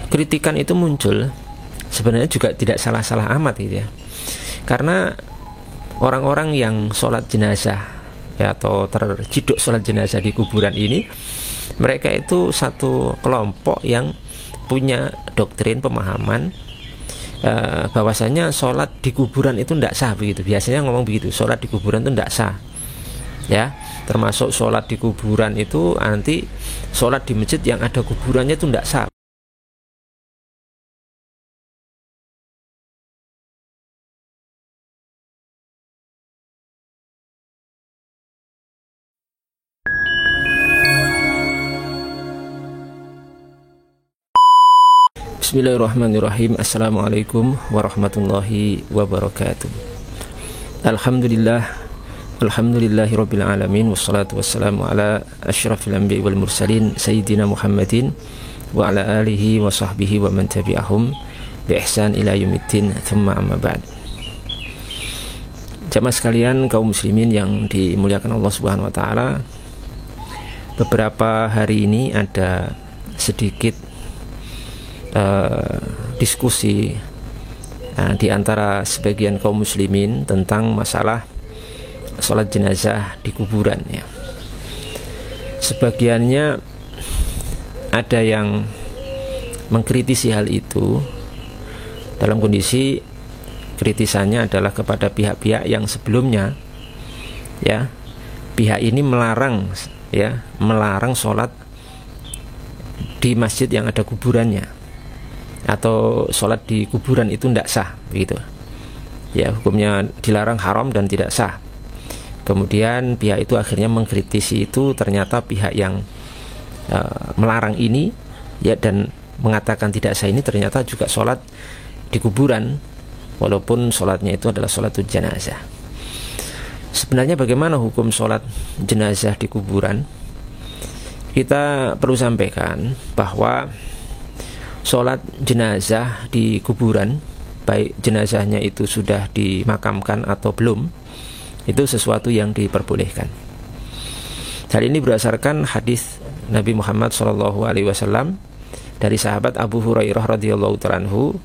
kritikan itu muncul sebenarnya juga tidak salah-salah amat gitu ya. Karena orang-orang yang sholat jenazah ya, atau terciduk sholat jenazah di kuburan ini, mereka itu satu kelompok yang punya doktrin pemahaman bahwasanya sholat di kuburan itu tidak sah begitu. Biasanya ngomong begitu, sholat di kuburan itu tidak sah ya, termasuk sholat di kuburan itu nanti sholat di masjid yang ada kuburannya itu tidak sah. Bismillahirrahmanirrahim. Assalamualaikum warahmatullahi wabarakatuh. Alhamdulillahirabbil alamin, wassalatu wassalamu ala asyrafil anbiya'i wal mursalin sayyidina Muhammadin wa ala alihi wa sahbihi wa man tabi'ahum bi ihsan ila yaumiddin, tsumma amma ba'd. Jamaah sekalian kaum muslimin yang dimuliakan Allah Subhanahu wa taala, beberapa hari ini ada sedikit diskusi di antara sebagian kaum muslimin tentang masalah sholat jenazah di kuburan ya. Sebagiannya ada yang mengkritisi hal itu dalam kondisi kritisannya adalah kepada pihak-pihak yang sebelumnya ya, pihak ini melarang sholat di masjid yang ada kuburannya, atau sholat di kuburan itu tidak sah begitu ya, hukumnya dilarang, haram dan tidak sah. Kemudian pihak itu akhirnya mengkritisi itu, ternyata pihak yang melarang ini ya dan mengatakan tidak sah ini ternyata juga sholat di kuburan, walaupun sholatnya itu adalah sholatul jenazah. Sebenarnya bagaimana hukum sholat jenazah di kuburan? Kita perlu sampaikan bahwa sholat jenazah di kuburan, baik jenazahnya itu sudah dimakamkan atau belum, itu sesuatu yang diperbolehkan. Hal ini berdasarkan hadis Nabi Muhammad SAW dari sahabat Abu Hurairah radhiyallahu ta'ala anhu,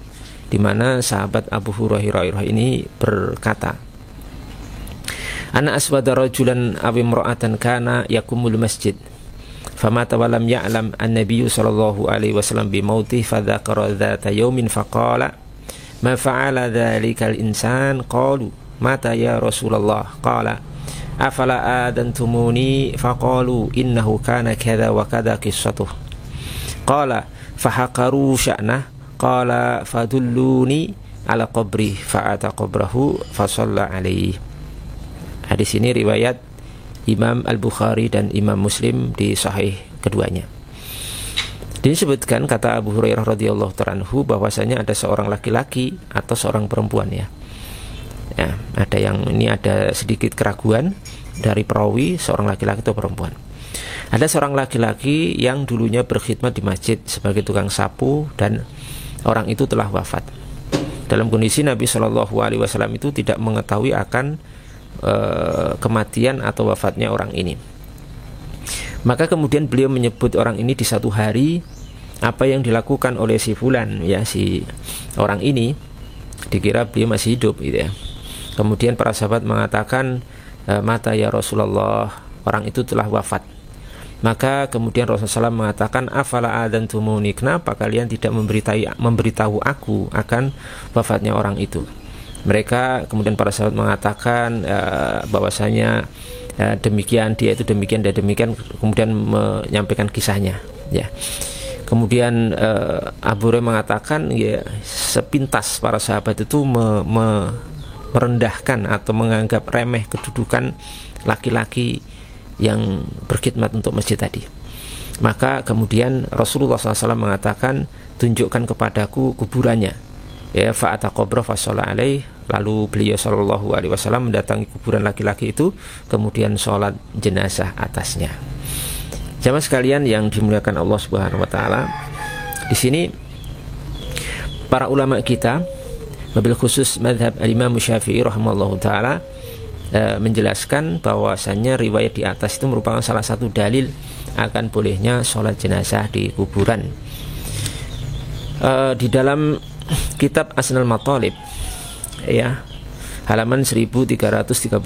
di mana sahabat Abu Hurairah ini berkata, "Ana aswada rajulan aw imra'atan kana yakumul masjid. Famata walam ya'lam an-nabiyyu sallallahu alaihi wasallam bi mauti fadzakara dzata yaumin faqala ma fa'ala dzalikal insan qalu mata ya Rasulullah qala afala adantumuni faqalu innahu kana kadza wa kadza qissatuh qala fahaqaru sya'nah qala fadulluni ala qabri fa'ata qabrahu fa shalla alaihi." Hadis ini riwayat Imam Al-Bukhari dan Imam Muslim di sahih keduanya. Disebutkan kata Abu Hurairah radhiyallahu ta'ala anhu bahwasanya ada seorang laki-laki atau seorang perempuan ya, ada yang ini ada sedikit keraguan dari perawi, seorang laki-laki atau perempuan. Ada seorang laki-laki yang dulunya berkhidmat di masjid sebagai tukang sapu dan orang itu telah wafat. Dalam kondisi Nabi SAW itu tidak mengetahui akan kematian atau wafatnya orang ini. Maka kemudian beliau menyebut orang ini di satu hari, apa yang dilakukan oleh si fulan ya, si orang ini dikira beliau masih hidup gitu ya. Kemudian para sahabat mengatakan mata ya Rasulullah, orang itu telah wafat. Maka kemudian Rasulullah SAW mengatakan afala adantumuni, kenapa kalian tidak memberitahu aku akan wafatnya orang itu. Mereka kemudian para sahabat mengatakan bahwasanya demikian, dia itu demikian dan demikian, kemudian menyampaikan kisahnya ya. Kemudian Abu Hurairah mengatakan ya, sepintas para sahabat itu merendahkan atau menganggap remeh kedudukan laki-laki yang berkhidmat untuk masjid tadi. Maka kemudian Rasulullah SAW mengatakan, tunjukkan kepadaku kuburannya ya, fa'ata qabra fa shalla alaihi. Lalu beliau sallallahu alaihi wasallam mendatangi kuburan laki-laki itu, kemudian sholat jenazah atasnya. Jamaah sekalian yang dimuliakan Allah Subhanahu wa taala, di sini para ulama kita, wabil khusus mazhab Imam Syafi'i rahimahullahu taala, menjelaskan bahwasannya riwayat di atas itu merupakan salah satu dalil akan bolehnya sholat jenazah di kuburan. Di dalam kitab Asnal Matalib ya, halaman 1332,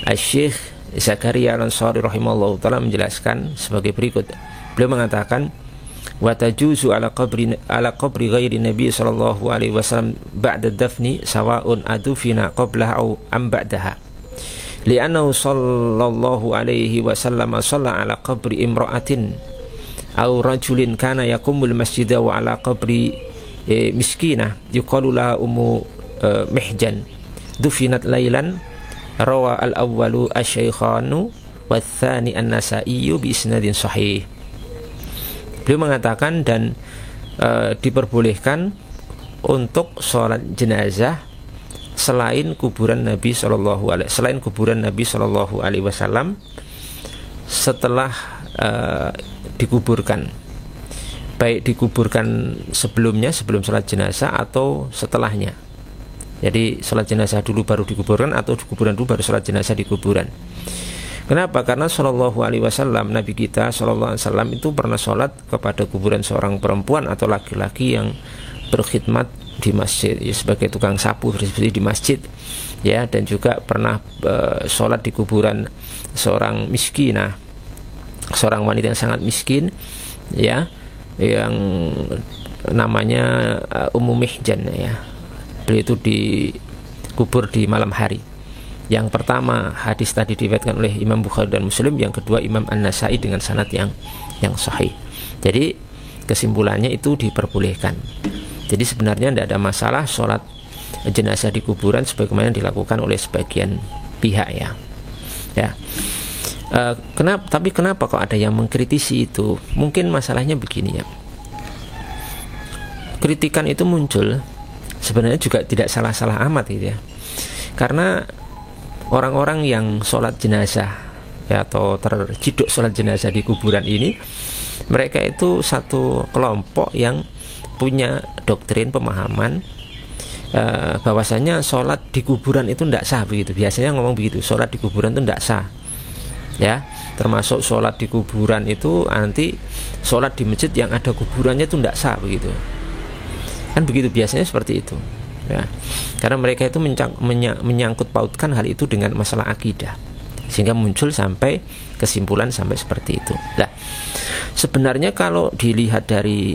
Asy-Syaikh Zakaria Al-Ansari rahimahullah taala menjelaskan sebagai berikut. Beliau mengatakan, wa tajuzu ala qabri ghairi nabi sallallahu alaihi wasallam ba'da dafni sawa'un adufina qabla au am ba'daha, li'annahu sallallahu alaihi wasallam shalla ala qabri imra'atin au rajulin kana yaqumul masjida wa ala qabri miskinah yuqalu laha ummu mihjan dufinat lailan, rawa al-awwalu asy-syaikhanu wa tsani an-nasa'i bi isnadin sahih. Beliau mengatakan dan diperbolehkan untuk sholat jenazah selain kuburan Nabi Shallallahu Alaihi Wasallam setelah dikuburkan, baik dikuburkan sebelum sholat jenazah atau setelahnya. Jadi sholat jenazah dulu baru dikuburkan, atau kuburan dulu baru sholat jenazah di kuburan. Kenapa? Karena Shallallahu Alaihi Wasallam, Nabi kita Shallallahu Alaihi Wasallam itu pernah sholat kepada kuburan seorang perempuan atau laki-laki yang berkhidmat di masjid, ya, sebagai tukang sapu bersih di masjid, ya, dan juga pernah sholat di kuburan seorang miskinah, seorang wanita yang sangat miskin, ya, yang namanya Ummu Mihjan, ya. Beliau itu dikubur di malam hari. Yang pertama, hadis tadi diriwayatkan oleh Imam Bukhari dan Muslim. Yang kedua, Imam An-Nasa'i dengan sanad yang sahih. Jadi kesimpulannya itu diperbolehkan. Jadi sebenarnya tidak ada masalah sholat jenazah di kuburan sebagaimana dilakukan oleh sebagian pihak, ya. Tapi kenapa kok ada yang mengkritisi itu? Mungkin masalahnya begini, ya. Kritikan itu muncul sebenarnya juga tidak salah-salah amat, gitu, ya. Karena orang-orang yang sholat jenazah, ya, atau terciduk sholat jenazah di kuburan ini, mereka itu satu kelompok yang punya doktrin pemahaman bahwasanya sholat di kuburan itu tidak sah, begitu. Biasanya ngomong begitu, sholat di kuburan itu tidak sah, ya. Termasuk sholat di kuburan itu nanti sholat di masjid yang ada kuburannya itu tidak sah, begitu. Kan begitu biasanya seperti itu, ya. Karena mereka itu menyangkut pautkan hal itu dengan masalah akidah, sehingga muncul sampai kesimpulan sampai seperti itu. Nah, sebenarnya kalau dilihat dari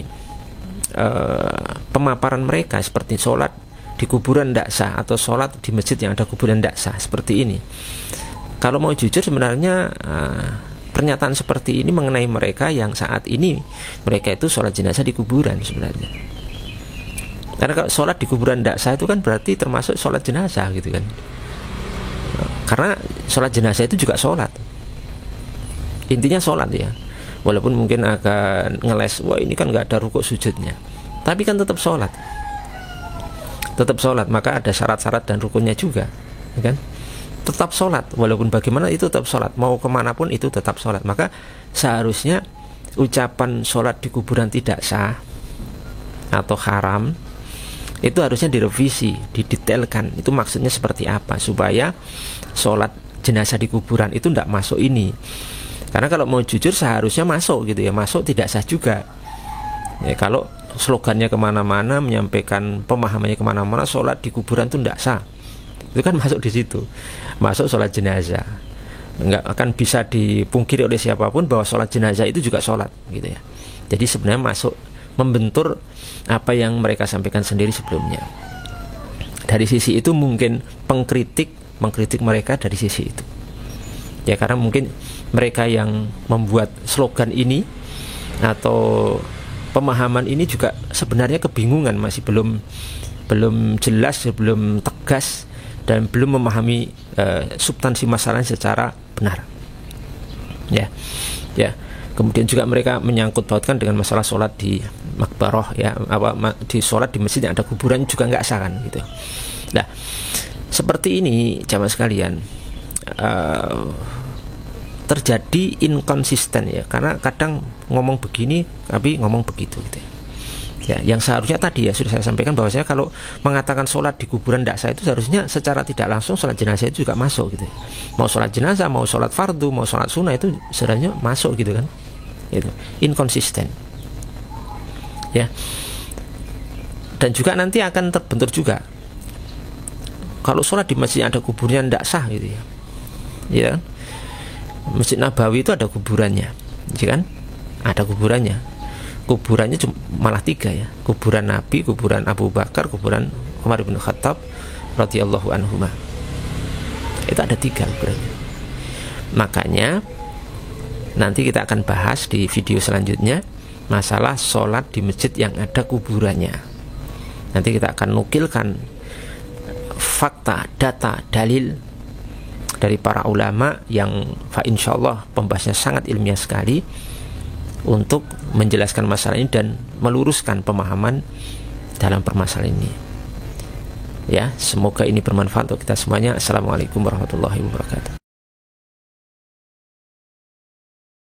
pemaparan mereka seperti sholat di kuburan tidak sah atau sholat di masjid yang ada kuburan tidak sah seperti ini, kalau mau jujur sebenarnya pernyataan seperti ini mengenai mereka yang saat ini mereka itu sholat jenazah di kuburan sebenarnya. Karena kalau sholat di kuburan tidak sah itu kan berarti termasuk sholat jenazah, gitu kan. Karena sholat jenazah itu juga sholat, intinya sholat, ya. Walaupun mungkin akan ngeles, wah ini kan nggak ada rukuk sujudnya, tapi kan tetap sholat. Maka ada syarat-syarat dan rukunnya juga, ya kan. Tetap sholat, walaupun bagaimana itu tetap sholat, mau kemanapun itu tetap sholat. Maka seharusnya ucapan sholat di kuburan tidak sah atau haram itu harusnya direvisi, didetailkan. Itu maksudnya seperti apa, supaya sholat jenazah di kuburan itu tidak masuk ini. Karena kalau mau jujur seharusnya masuk, gitu, ya. Masuk tidak sah juga, ya. Kalau slogannya kemana-mana, menyampaikan pemahamannya kemana-mana, sholat di kuburan itu tidak sah, itu kan masuk di situ, masuk sholat jenazah. Nggak akan bisa dipungkiri oleh siapapun bahwa sholat jenazah itu juga sholat, gitu, ya. Jadi sebenarnya masuk membentur apa yang mereka sampaikan sendiri sebelumnya. Dari sisi itu mungkin mengkritik mereka dari sisi itu, ya, karena mungkin mereka yang membuat slogan ini atau pemahaman ini juga sebenarnya kebingungan, masih belum jelas, belum tegas, dan belum memahami substansi masalah secara benar, ya. Kemudian juga mereka menyangkut pautkan dengan masalah sholat di makbaroh, ya, di sholat di masjid yang ada kuburan juga nggak sah, kan, gitu. Nah, seperti ini jamaah sekalian, terjadi inkonsisten, ya, karena kadang ngomong begini tapi ngomong begitu, gitu, ya. Yang seharusnya tadi, ya, sudah saya sampaikan bahwasanya kalau mengatakan sholat di kuburan tidak sah itu seharusnya secara tidak langsung sholat jenazah itu juga masuk, gitu. Mau sholat jenazah, mau sholat fardu, mau sholat sunnah itu sebenarnya masuk, gitu kan. Itu inkonsisten, ya. Dan juga nanti akan terbentur juga. Kalau sholat di masjid ada kuburnya tidak sah gitu ya. Ya kan? Masjid Nabawi itu ada kuburannya, ya kan? Ada kuburannya. Kuburannya malah 3 ya. Kuburan Nabi, kuburan Abu Bakar, kuburan Umar bin Khattab radhiyallahu anhuma. Itu ada 3 kuburannya. Makanya nanti kita akan bahas di video selanjutnya masalah sholat di masjid yang ada kuburannya. Nanti kita akan nukilkan fakta, data, dalil dari para ulama yang insyaallah pembahasannya sangat ilmiah sekali untuk menjelaskan masalah ini dan meluruskan pemahaman dalam permasalahan ini. Ya, semoga ini bermanfaat untuk kita semuanya. Assalamualaikum warahmatullahi wabarakatuh.